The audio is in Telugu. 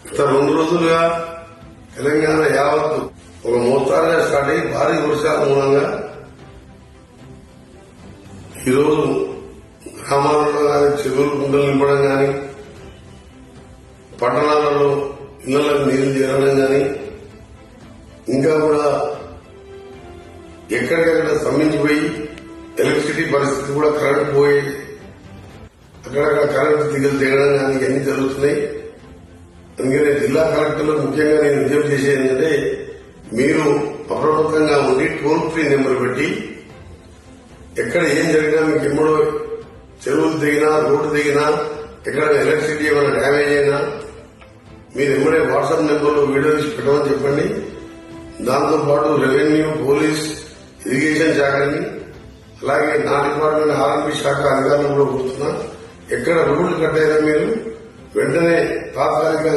గత 2 రోజులుగా తెలంగాణ యావత్తు ఒక మోస్తారుగా స్టార్ట్ అయ్యి భారీ వర్షాల మూలంగా ఈరోజు గ్రామాలలో కానీ చెరువులు కుంటలు నింపడం కానీ పట్టణాలలో ఇళ్లకు నీళ్లు చేరడం కానీ ఇంకా కూడా ఎక్కడికక్కడ స్తంభించిపోయి ఎలక్ట్రిసిటీ పరిస్థితి కూడా కరెంట్ పోయి అక్కడక్కడ కరెంటు తీగలు తెగడం కానీ ఇవన్నీ జరుగుతున్నాయి. అందుకనే జిల్లా కలెక్టర్లు ముఖ్యంగా నేను విజ్ఞప్తి చేసేది ఏంటంటే మీరు అప్రమత్తంగా ఉండి టోల్ ఫ్రీ నెంబర్ పెట్టి ఎక్కడ ఏం జరిగినా మీకు ఎమ్మడో చెరువులు దిగినా రోడ్డు దిగినా ఎక్కడ ఎలక్ట్రిసిటీ ఏమైనా డ్యామేజ్ అయినా మీరు ఎమ్మడే వాట్సాప్ నెంబర్లో వీడియో తీసి పెట్టమని చెప్పండి. దాంతోపాటు రెవెన్యూ, పోలీస్, ఇరిగేషన్ శాఖని అలాగే నా డిపార్ట్మెంట్ ఆర్ఎంపీ శాఖ అధికారులు కూడా కూర్చున్నా ఎక్కడ రోడ్లు కట్ అయినా మీరు వెంటనే తాత్కాలికంగా